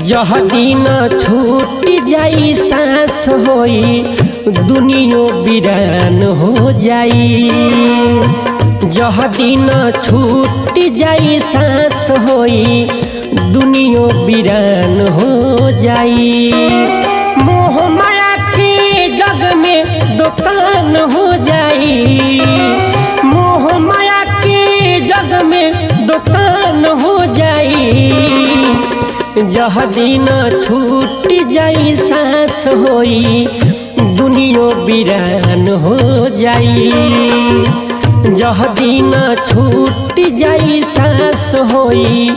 जह दिन छूट जाई सांस होई दुनिया वीरान हो जाई। जह दिन छूट जाई सांस होई दुनिया वीरान हो जाई। मोह माया के जग में दुकान हो जाई। मोह माया के जग में दुकान हो जाई। जह दिन छूट जाई सांस होई दुनिया वीरान हो जाई। जह दिन छूट जाई सांस होई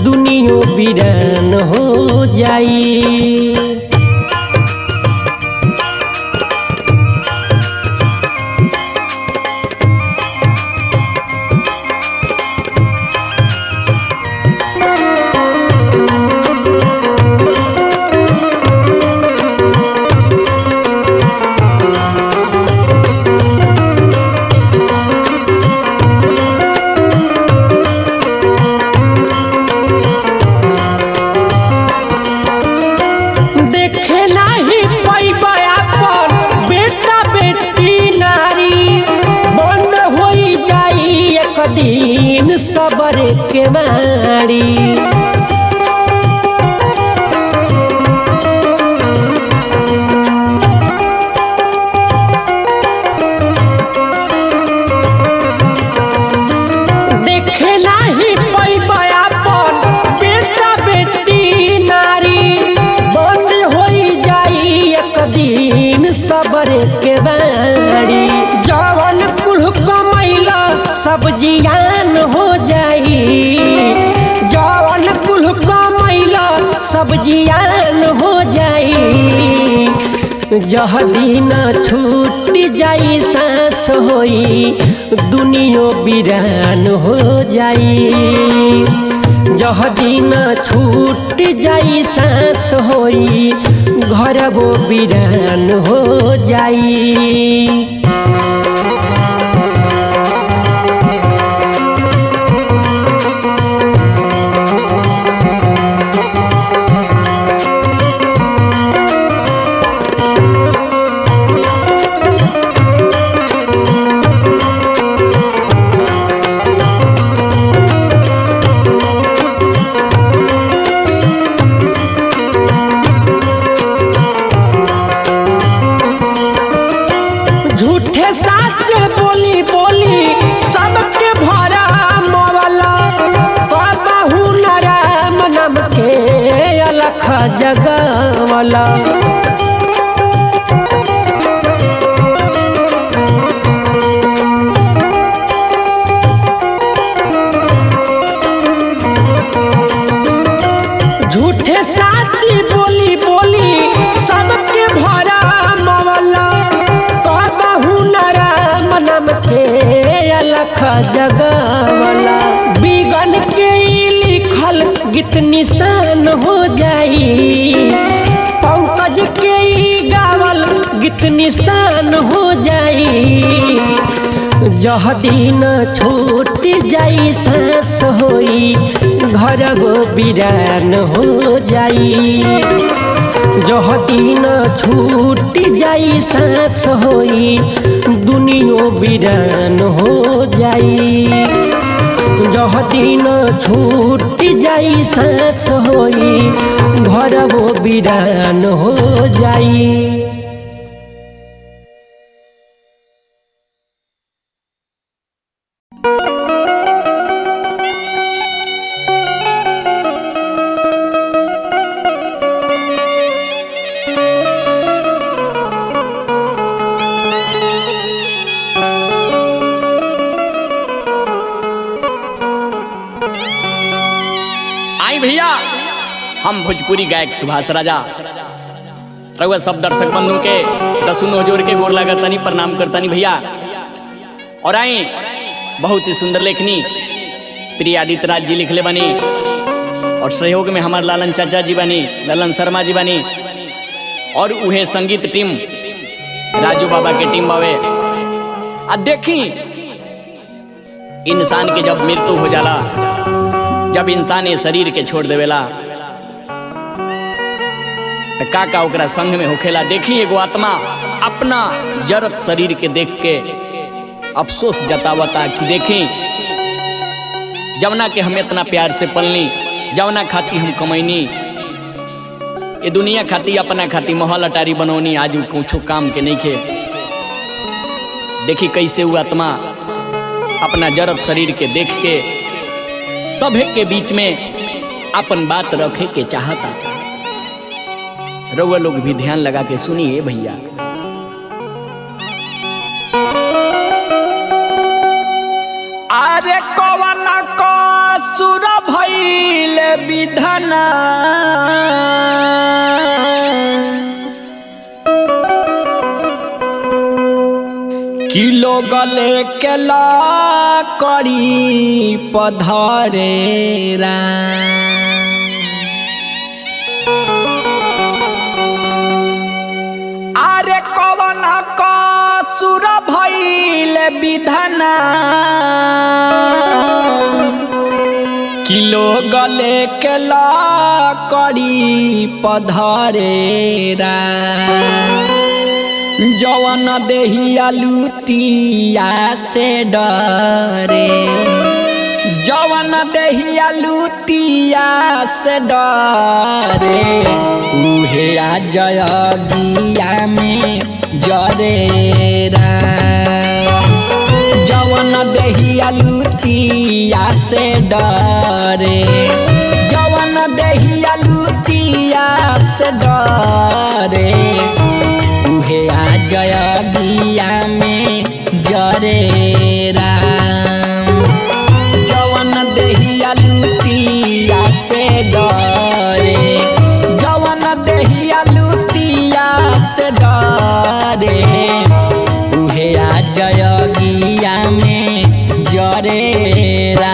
दुनिया वीरान हो जाई। दिन सबर के मारी देखे नाही पैबा अपन बेटा बेटी नारी। बंद हो जाई एक दिन सबर के मारी। जवन कुल कमैला सब जियान हो जाई। जवन कुल कमैला सब जियान हो जाई। जह दिन छूट जाई सांस होई दुनिया वीरान हो जाई। जह दिन छूट जाई सांस होई घर वो वीरान हो जाई। झूठे साच बोली बोली सबके भरा मवला। कहू न राम नाम के अलख जगवला। झूठे साच बोली बोली सबके भरा मवला। नाम के अलख जगवला। बिगन के लिखल गीत निशान हो जाई। पंकज के गावल गीत निशान हो जाई। जह दिन छूट जाई सांस होई घर वो वीरान हो जाई। जह दिन छूट जाई सांस होई दुनिया वीरान हो जाई। जह दिन छूट जाई सांस होई घर वो वीरान हो जाई। भैया हम भोजपुरी गायक सुभाष राजा रउआ सब दर्शक बंधु के दसुनो जोर के गोर लागतनी प्रणाम करतनी भैया। और आई बहुत ही सुंदर लेखनी प्रिय आदित्य राज जी लिखले बनी और सहयोग में हमारे लालन चाचा जी बनी, ललन शर्मा जी बनी और उहे संगीत टीम राजू बाबा के टीम बावे। अब देखी इंसान के जब मृत्यु हो जाला, जब इंसान ये शरीर के छोड़ देवेला तो का ओकरा संग में होखेला। देखी एगो आत्मा अपना जरत शरीर के देख के अफसोस जतावता कि देखी जवना के हम इतना प्यार से पलनी, जवना खाती हम कमैनी, ये दुनिया खाती अपना खाती महल अटारी बनौनी, आज कुछ काम के नहीं खे। देखी कैसे वो आत्मा अपना जरत शरीर के देख के सभे के बीच में अपन बात रखे के चाहता। रउआ लोग भी ध्यान लगा के सुनिए भैया। अरे कवन कसुर भइल विधना, किलो गले के करी पधरेरा। अरे कवन कसुर भइल विधना, किलो गले के करी पधरेरा। जवन देहिया लुतिया से डरे, जवन देहिया लुतिया से डरे, उहे आ जयगिया में जरेरा। जवन देहिया लुतिया से डरे, जवन देहिया लुतिया से डरे, उहे आ जयगिया में जरेरा। जवन देहिया लुतिया से डरे, जवन देहिया लुतिया से डरे, उहे आ जयगिया में जरेरा।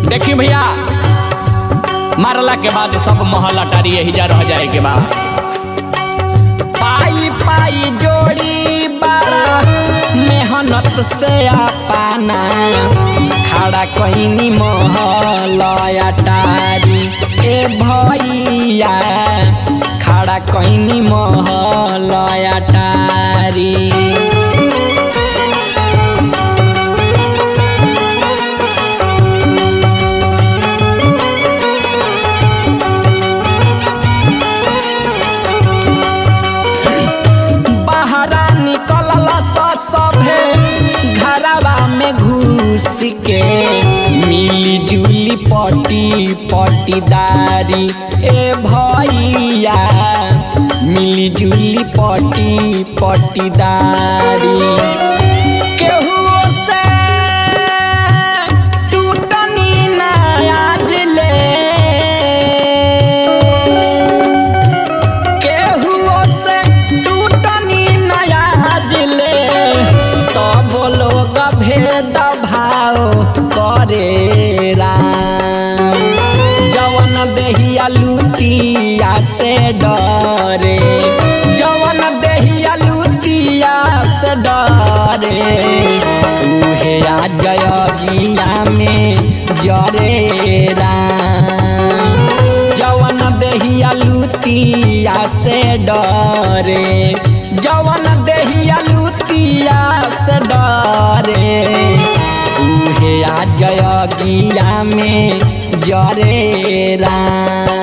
देखी भैया, मारला के बाद सब महल अटारी यही जा रह जाए के बाद पाई पाई जोड़ी बारा मेहनत से अपना खड़ा कहीं महल अटारी। ए भैया खड़ा कहीं महल अटारी। घरवा में घुस के मिली जुली पटी पटीदारी। ए भैया मिली जुली पटी पटीदारी। केहू से टूटनी ना आज ले, केहू से टूटनी ना आज ले, लोग भेद भाव करे राम। जवन देहिया लुतिया से डरे, जवन देहिया लुतिया से डरे, उहे आ जयगिया में जरे राम। जवन देहिया लुतिया से डरे, जवन देहिया लुतिया से डरे, उहे आ जयगिया में जरे राम।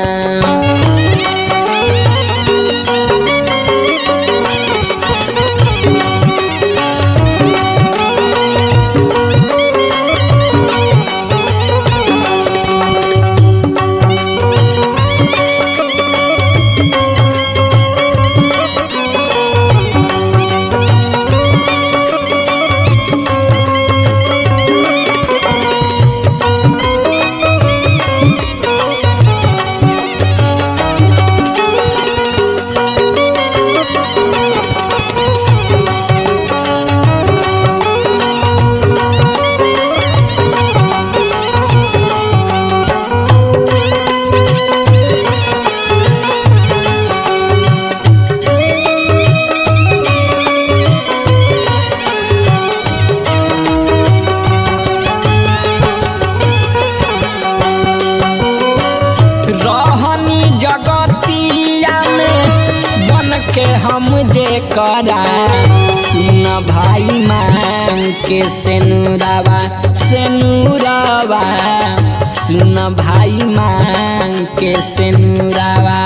के सेनुरावा सेनुरावा सुन भाई मांग के सेनुरावा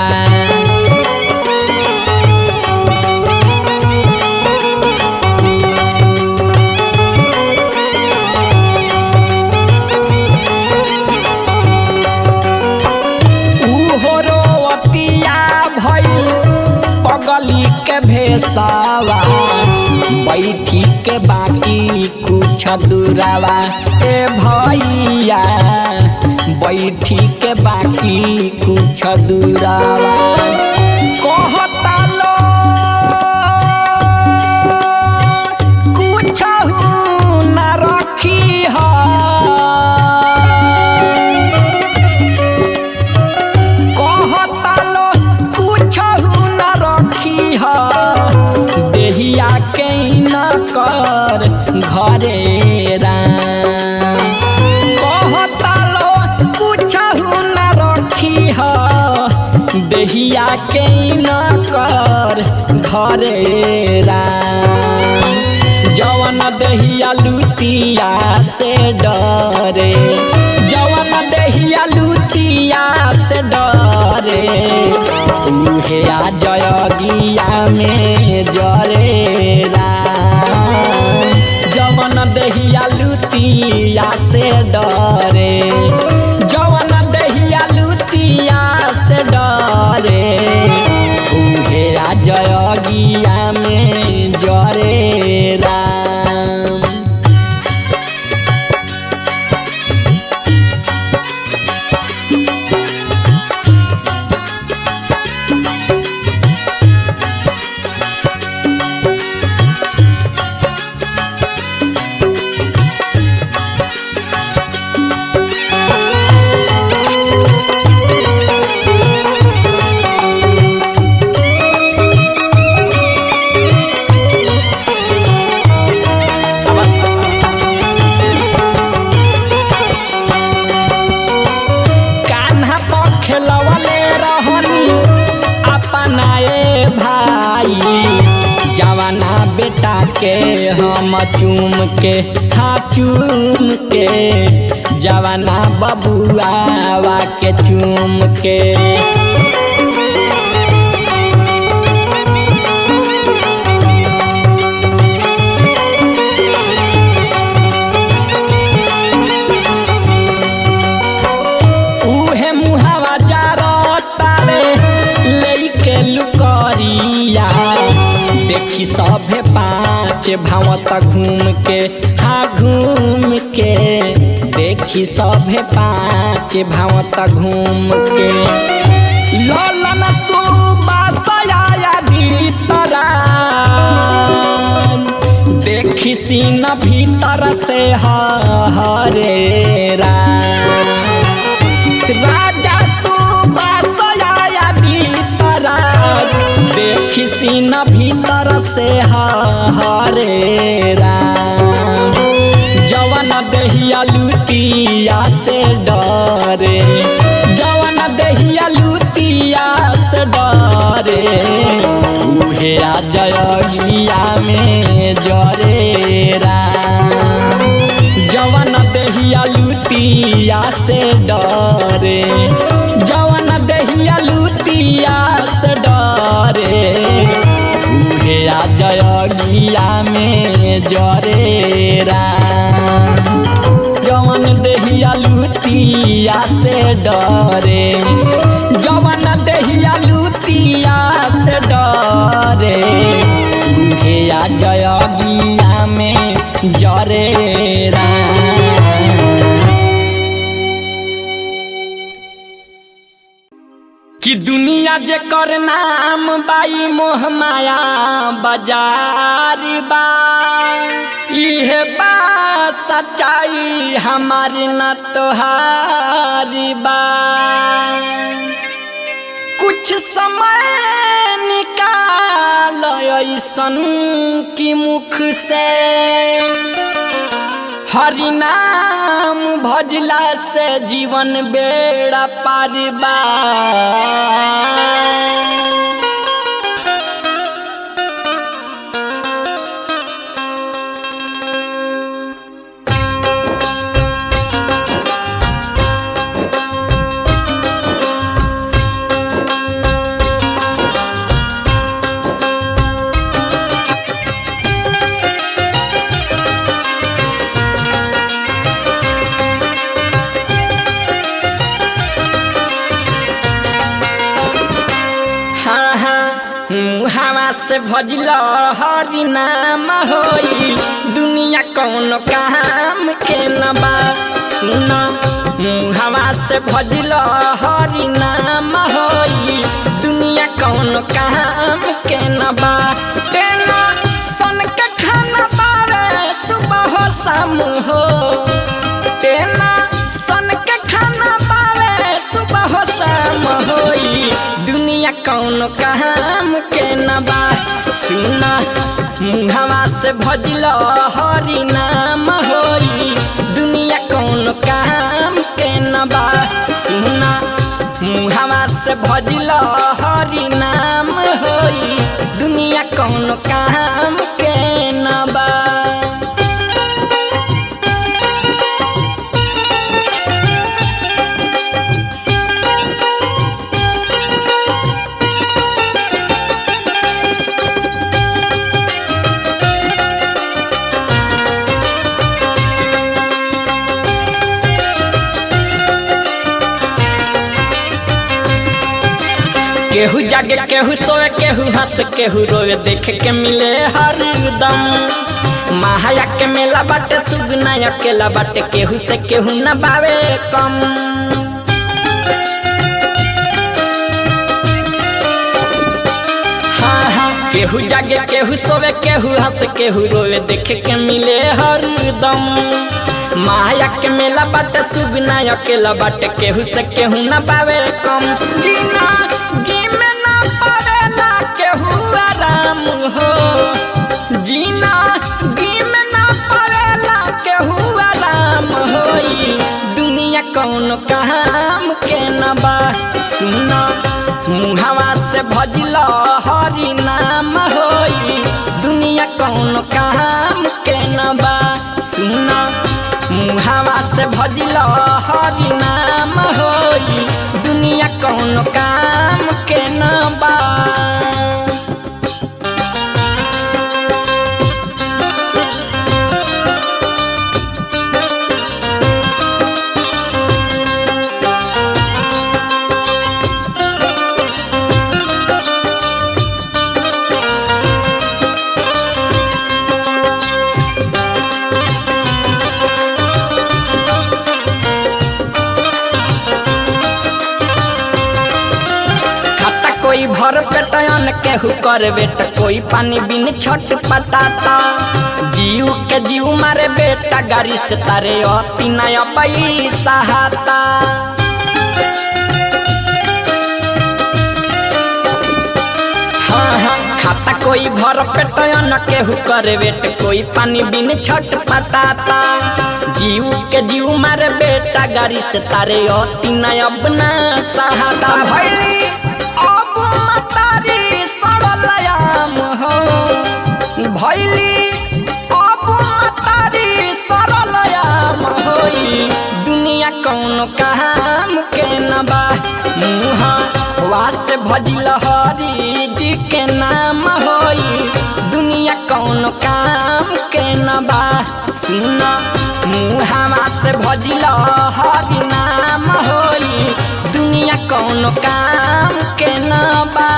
पगली के भेसावा बैठी के बाकी कुछ दूरावा ए भैया बैठी के बाकी कुछ दूरावा कहता लो कुछ न रखी है कहता लो कुछ न रखी है देहिया के न कर घरे राम कहता लो कुछ न रखी है देहिया के न कर घरे राम जवन देहिया लुटिया से डरे जवन देहिया लुटिया से डरे उहे आ जयगिया में जरे राम जवन देहिया लुटिया से डरे जवन देहिया लुटिया से डरे उहे आ जयगिया में जरे राम खेलवले रहनी अपनाए भाई जवाना बेटा के हम चूम के हाँ चूम के जवाना बबुआवा के चूम के देखी सभे पाँच भावत घूम के हाँ घूम के देखी सभे पाँच भावत घूम के ललन सुबासया भीतर देखी सीन भीतर से हरे राजा सुबासया भीतर देखी सीन भीतर से हरे राम जवन देहिया लुटिया से डरे जवन देहिया लुटिया से डरे उहे आ जयगिया में जरे राम जवन देहिया लुटिया से डरे जवन देहिया लुटिया से डरे उहे आ जयगिया में जरे राम जवन देहिया लुटिया से डरे जवन देहिया लुटिया से डरे उहे आ जयगिया में जरे राम कि दुनिया जे कर नाम बाई मोह माया बाजार बा इहे बा सच्चाई हमारी न तोहारी बा कुछ समय निकाल ऐसन की मुख से हरि नाम भजला से जीवन बेड़ा पार बा से भजला हरि नाम होई दुनिया कौनो काम के न बा। सुना मुहवा से भजला हरि नाम होई दुनिया कौनो काम के न बा। तेना सन के खाना पावे सुबह हो शाम हो, तेना सन के खाना पावे सुबह हो शाम होई दुनिया कौनो काम के न बा। सुना मुहवा से भजला हरि नाम होई दुनिया कौनो काम के न बा। सुना मुहवा से भजला हरि नाम होई दुनिया कौनो काम के न बा। केहू जागे केहू सोए केहू हंस केहू रोए देख के मिले हरदम। महाया के मेला बाटे सुगना अकेला बाटे केहू से केहू न बावे कम। हाँ हाँ केहू जागे केहू सोए केहू हंस केहू रोए देख के मिले हरदम। माया के मेला बाटे सुगना अकेला बाटे केहू से केहू न बावे कम। जीना गिमे न पावेला केहू आराम हो, जीना गिमे न पावेला केहू आराम होई दुनिया कौनो काम के न बा। सुना मुहवा से भजला हरि नाम होई दुनिया कौनो काम के न बा। सुना मुहवा से भजला हरि नाम होई दुनिया कौनो काम के न बा। कोई भर पेटन केहू कर बेटा कोई पानी बिन छट पटाता। जीव के जीव मारे बेटा गाड़ी से तारे अति नया पैसा हाता। हाँ हाँ खाता कोई भर पेटन केहू कर बेटा कोई पानी बिन छट पटाता। जीव के जीव मारे बेटा गाड़ी से तारे अति नया बना सहाता। भैली अब मतारी सरलयाम हो, भैली अब मतारी सरलयाम होई दुनिया कौनो काम के न बा। मुहवा से भजला हरि जी के नाम होई दुनिया कौनो काम के न बा। सुना मुहवा से भजला हरि नाम होई दुनिया कौनो काम के न बा।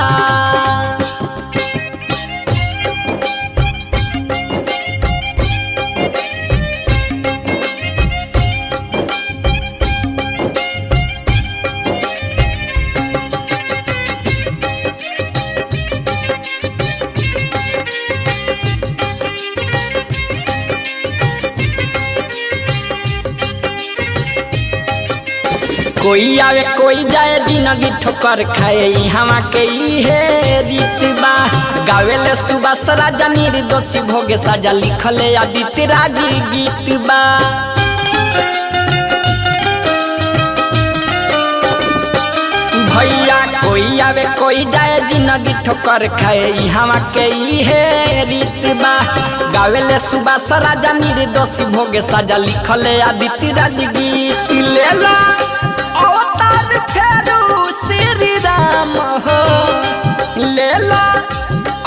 कोई आवे कोई जाए जिंदगी ठोकर खाए हवा के इहे रीत बा। गावेले सुभाष राजा निर्दोषी भोगे साजा लिखले आदित्य राज गीत बा। भैया कोई आवे कोई जाए जिंदगी ठोकर खाए हवा के इहे रीत बा। गावेले सुभाष राजा निर्दोषी भोगे साजा लिखले आदित्य राज गीत। लेला अवतार फेरू श्री राम हो, लेला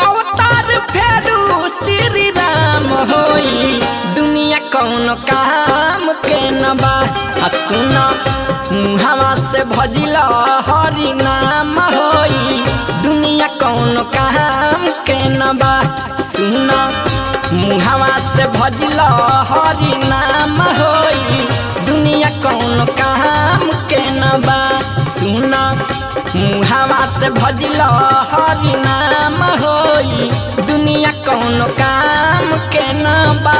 अवतार फेरू श्री राम होई दुनिया कौनो काम के न बा। सुना मुहवा से भजला हरि नाम होई दुनिया दुनिया कौनो काम के न बा सुन मुहावा से भजिल हरि नाम होई दुनिया कौनो काम के न बा सुन मुहावा से भजिल हरि नाम होई दुनिया कौनो काम के न बा।